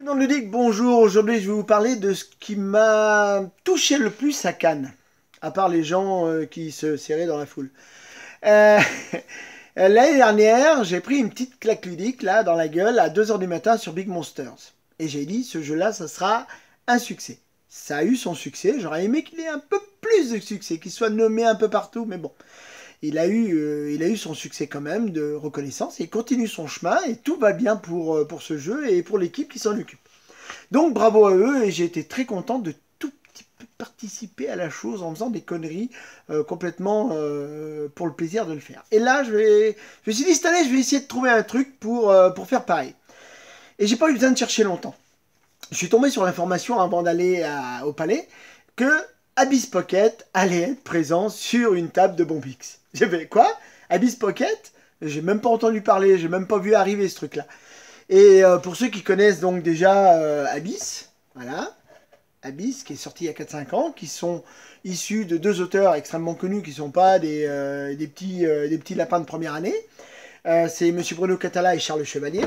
Non, Ludic, bonjour. Aujourd'hui, je vais vous parler de ce qui m'a touché le plus à Cannes, à part les gens qui se serraient dans la foule. Euh, L'année dernière, j'ai pris une petite claque ludique là dans la gueule à 2 heures du matin sur Big Monsters. Et j'ai dit, ce jeu-là, ça sera un succès. Ça a eu son succès. J'aurais aimé qu'il ait un peu plus de succès, qu'il soit nommé un peu partout, mais bon. Il a eu son succès quand même de reconnaissance et il continue son chemin et tout va bien pour ce jeu et pour l'équipe qui s'en occupe. Donc bravo à eux et j'ai été très content de tout petit peu participer à la chose en faisant des conneries complètement pour le plaisir de le faire. Et là, je me suis dit cette année, je vais essayer de trouver un truc pour faire pareil. Et j'ai pas eu besoin de chercher longtemps. Je suis tombé sur l'information avant d'aller au palais que Abyss Pocket allait être présent sur une table de Bombix. J'ai fait quoi? Abyss Pocket? J'ai même pas entendu parler, j'ai même pas vu arriver ce truc-là. Et pour ceux qui connaissent donc déjà Abyss, voilà, Abyss qui est sorti il y a 4-5 ans, qui sont issus de deux auteurs extrêmement connus qui ne sont pas des petits lapins de première année. C'est Monsieur Bruno Catala et Charles Chevalier,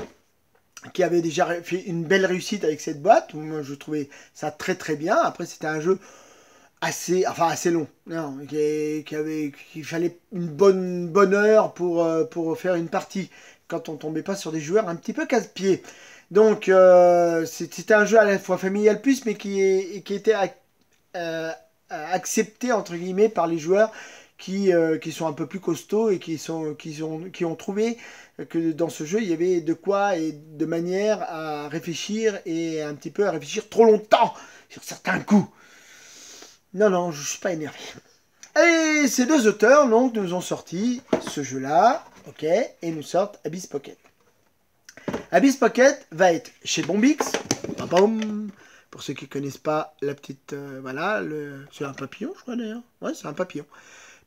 qui avaient déjà fait une belle réussite avec cette boîte. Moi, je trouvais ça très très bien. Après, c'était un jeu assez long. Non, qu'il fallait une bonne heure pour faire une partie quand on tombait pas sur des joueurs un petit peu casse-pieds. Donc c'était un jeu à la fois familial plus, mais qui était accepté entre guillemets par les joueurs qui sont un peu plus costauds et qui ont trouvé que dans ce jeu il y avait de quoi et de manière à réfléchir et un petit peu à réfléchir trop longtemps sur certains coups. Non, non, je suis pas énervé. Et ces deux auteurs, donc, nous ont sorti ce jeu-là, ok, et nous sortent Abyss Pocket. Abyss Pocket va être chez Bombix. Bam, pour ceux qui ne connaissent pas la petite, voilà, c'est un papillon, je crois d'ailleurs. Ouais, c'est un papillon.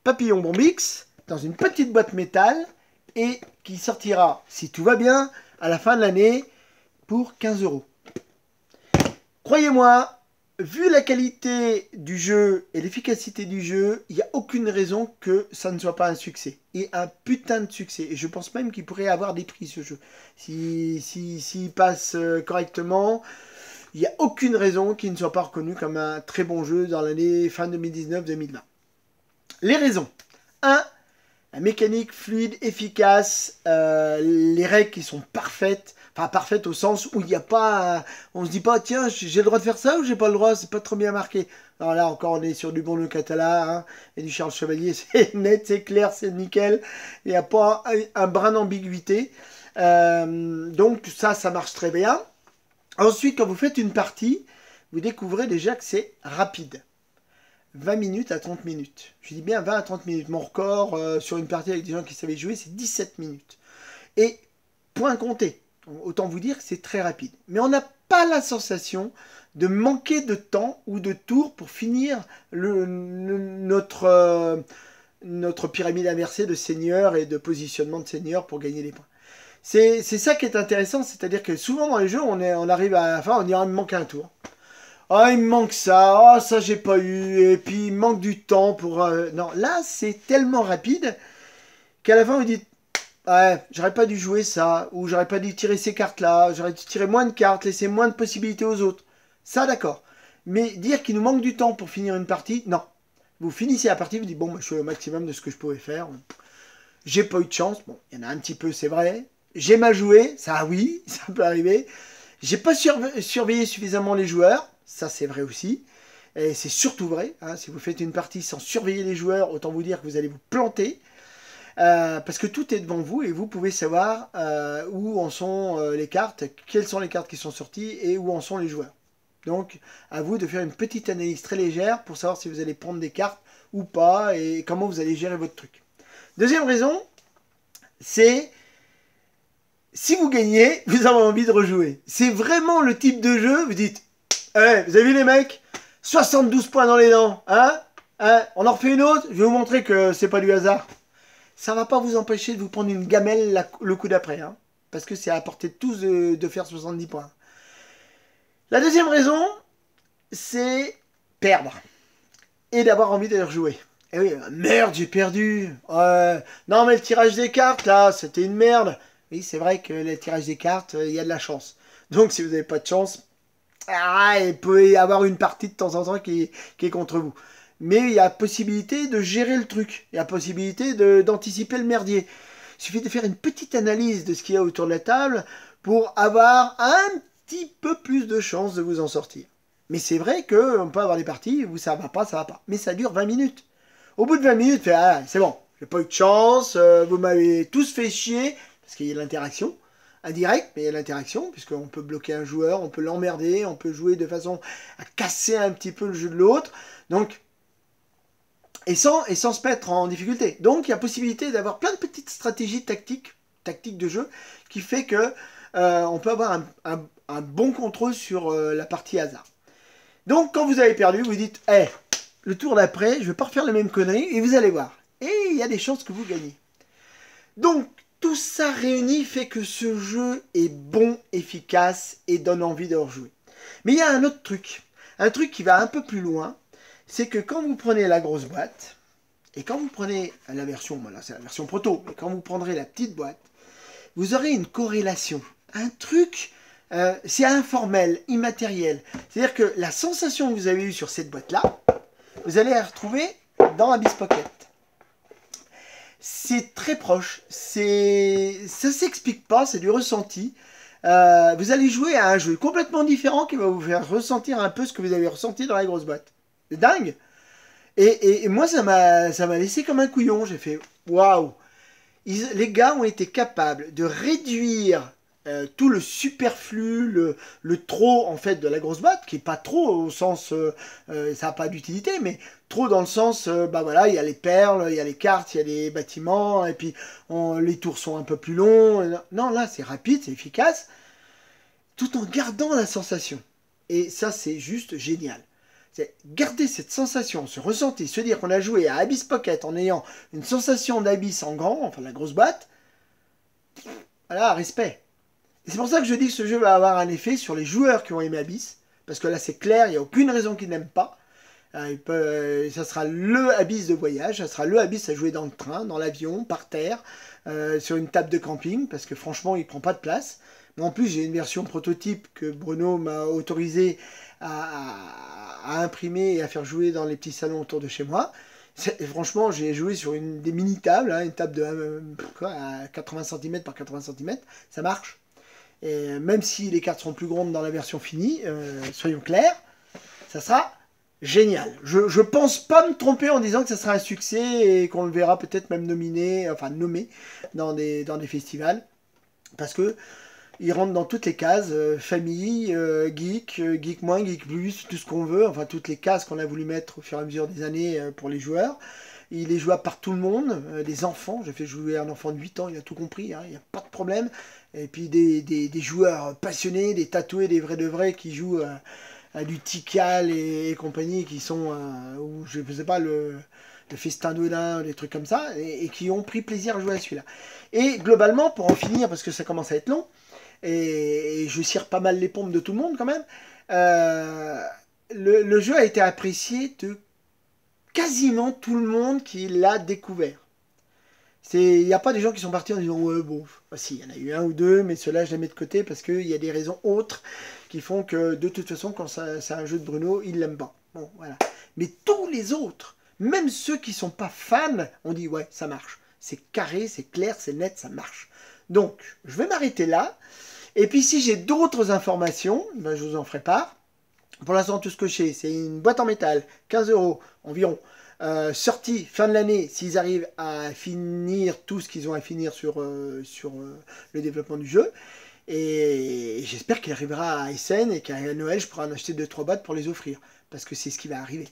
Papillon Bombix, dans une petite boîte métal, et qui sortira, si tout va bien, à la fin de l'année, pour 15 €. Croyez-moi, vu la qualité du jeu et l'efficacité du jeu, il n'y a aucune raison que ça ne soit pas un succès. Et un putain de succès. Et je pense même qu'il pourrait avoir des prix ce jeu. S'il passe correctement, il n'y a aucune raison qu'il ne soit pas reconnu comme un très bon jeu dans l'année fin 2019-2020. Les raisons. 1. La mécanique fluide, efficace, les règles qui sont parfaites. Enfin, parfaite au sens où il n'y a pas... On se dit pas, tiens, j'ai le droit de faire ça ou j'ai pas le droit, c'est pas trop bien marqué. Alors là, encore, on est sur du Bruno Catala hein, et du Charles Chevalier, c'est net, c'est clair, c'est nickel. Il n'y a pas un brin d'ambiguïté. Donc ça marche très bien. Ensuite, quand vous faites une partie, vous découvrez déjà que c'est rapide. 20 minutes à 30 minutes. Je dis bien 20 à 30 minutes. Mon record sur une partie avec des gens qui savaient jouer, c'est 17 minutes. Et point compté. Autant vous dire que c'est très rapide. Mais on n'a pas la sensation de manquer de temps ou de tours pour finir notre pyramide inversée de seigneurs et de positionnement de seigneurs pour gagner des points. C'est ça qui est intéressant, c'est-à-dire que souvent dans les jeux, on arrive à la fin, on dit ah, il me manque un tour. Ah, il me manque ça, ah, ça j'ai pas eu, et puis il me manque du temps pour... Non, là c'est tellement rapide qu'à la fin vous dites ouais, j'aurais pas dû jouer ça, ou j'aurais pas dû tirer ces cartes-là, j'aurais dû tirer moins de cartes, laisser moins de possibilités aux autres. Ça, d'accord. Mais dire qu'il nous manque du temps pour finir une partie, non. Vous finissez la partie, vous dites, bon, bah, je suis au maximum de ce que je pouvais faire. J'ai pas eu de chance, bon, il y en a un petit peu, c'est vrai. J'ai mal joué, ça oui, ça peut arriver. J'ai pas surveillé suffisamment les joueurs, ça c'est vrai aussi. Et c'est surtout vrai, hein, si vous faites une partie sans surveiller les joueurs, autant vous dire que vous allez vous planter. Parce que tout est devant vous et vous pouvez savoir où en sont les cartes, quelles sont les cartes qui sont sorties et où en sont les joueurs. Donc à vous de faire une petite analyse très légère pour savoir si vous allez prendre des cartes ou pas et comment vous allez gérer votre truc. Deuxième raison, c'est si vous gagnez, vous avez envie de rejouer. C'est vraiment le type de jeu, vous dites hey, vous avez vu les mecs 72 points dans les dents, hein, on en refait une autre, je vais vous montrer que c'est pas du hasard. Ça ne va pas vous empêcher de vous prendre une gamelle le coup d'après. Hein, parce que c'est à la portée de tous de faire 70 points. La deuxième raison, c'est perdre. Et d'avoir envie d'aller rejouer. Et oui, merde, j'ai perdu. Non, mais le tirage des cartes, là, c'était une merde. Oui, c'est vrai que le tirage des cartes, il y a de la chance. Donc si vous n'avez pas de chance, il peut y avoir une partie de temps en temps qui est contre vous. Mais il y a possibilité de gérer le truc. Il y a possibilité d'anticiper le merdier. Il suffit de faire une petite analyse de ce qu'il y a autour de la table pour avoir un petit peu plus de chances de vous en sortir. Mais c'est vrai qu'on peut avoir des parties où ça va pas. Mais ça dure 20 minutes. Au bout de 20 minutes, c'est bon, j'ai pas eu de chance, vous m'avez tous fait chier, parce qu'il y a l'interaction. Indirect, mais il y a l'interaction, puisqu'on peut bloquer un joueur, on peut l'emmerder, on peut jouer de façon à casser un petit peu le jeu de l'autre. Donc, et sans se mettre en difficulté. Donc, il y a possibilité d'avoir plein de petites stratégies tactiques de jeu, qui fait que on peut avoir un bon contrôle sur la partie hasard. Donc, quand vous avez perdu, vous dites, le tour d'après, je ne vais pas refaire les mêmes conneries, et vous allez voir. Et il y a des chances que vous gagnez. Donc, tout ça réuni fait que ce jeu est bon, efficace et donne envie de rejouer. Mais il y a un autre truc. Un truc qui va un peu plus loin. C'est que quand vous prenez la grosse boîte, et quand vous prenez la version, voilà, c'est la version proto, mais quand vous prendrez la petite boîte, vous aurez une corrélation. Un truc, c'est informel, immatériel. C'est-à-dire que la sensation que vous avez eue sur cette boîte-là, vous allez la retrouver dans Abyss Pocket. C'est très proche, ça s'explique pas, c'est du ressenti. Vous allez jouer à un jeu complètement différent qui va vous faire ressentir un peu ce que vous avez ressenti dans la grosse boîte. C'est dingue. Et moi, ça m'a laissé comme un couillon. J'ai fait, waouh. Les gars ont été capables de réduire tout le superflu, le trop en fait de la grosse boîte, qui est pas trop au sens, ça n'a pas d'utilité, mais trop dans le sens, voilà, il y a les perles, il y a les cartes, il y a les bâtiments, et puis les tours sont un peu plus longs. Non, là c'est rapide, c'est efficace, tout en gardant la sensation. Et ça c'est juste génial. C'est garder cette sensation, se ressentir, se dire qu'on a joué à Abyss Pocket en ayant une sensation d'Abyss en grand, enfin la grosse boîte. Voilà, respect. Et c'est pour ça que je dis que ce jeu va avoir un effet sur les joueurs qui ont aimé Abyss, parce que là c'est clair, il n'y a aucune raison qu'ils n'aiment pas. Ça sera le Abyss de voyage, ça sera le Abyss à jouer dans le train, dans l'avion, par terre, sur une table de camping, parce que franchement il ne prend pas de place. Mais en plus j'ai une version prototype que Bruno m'a autorisé à imprimer et à faire jouer dans les petits salons autour de chez moi. Et franchement, j'ai joué sur des mini-tables, une table de 80 cm par 80 cm, ça marche. Et même si les cartes seront plus grandes dans la version finie, soyons clairs, ça sera génial. Je pense pas me tromper en disant que ça sera un succès et qu'on le verra peut-être même nommé dans des festivals. Parce que il rentre dans toutes les cases, famille, geek, geek moins, geek plus, tout ce qu'on veut, enfin toutes les cases qu'on a voulu mettre au fur et à mesure des années pour les joueurs. Il est jouable par tout le monde, des enfants, j'ai fait jouer un enfant de 8 ans, il a tout compris, il n'y a pas de problème. Et puis des joueurs passionnés, des tatoués, des vrais de vrais qui jouent à du Tikal et compagnie, qui sont, ou je ne sais pas, le festin d'Odin, des trucs comme ça, et qui ont pris plaisir à jouer à celui-là. Et globalement, pour en finir, parce que ça commence à être long, et je cire pas mal les pompes de tout le monde quand même, le jeu a été apprécié de quasiment tout le monde qui l'a découvert. Il n'y a pas des gens qui sont partis en disant ouais bon, si, il y en a eu un ou deux, mais ceux-là je les mets de côté parce qu'il y a des raisons autres qui font que de toute façon quand c'est un jeu de Bruno, ils l'aiment pas. Bon voilà. Mais tous les autres, même ceux qui sont pas fans, on dit ouais ça marche. C'est carré, c'est clair, c'est net, ça marche. Donc je vais m'arrêter là. Et puis si j'ai d'autres informations, ben, je vous en ferai part. Pour l'instant, tout ce que je sais, c'est une boîte en métal, 15 € environ, sortie fin de l'année, s'ils arrivent à finir tout ce qu'ils ont à finir sur le développement du jeu. Et j'espère qu'il arrivera à Essen et qu'à Noël, je pourrai en acheter 2-3 boîtes pour les offrir. Parce que c'est ce qui va arriver.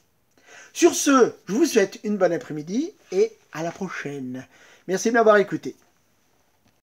Sur ce, je vous souhaite une bonne après-midi et à la prochaine. Merci de m'avoir écouté.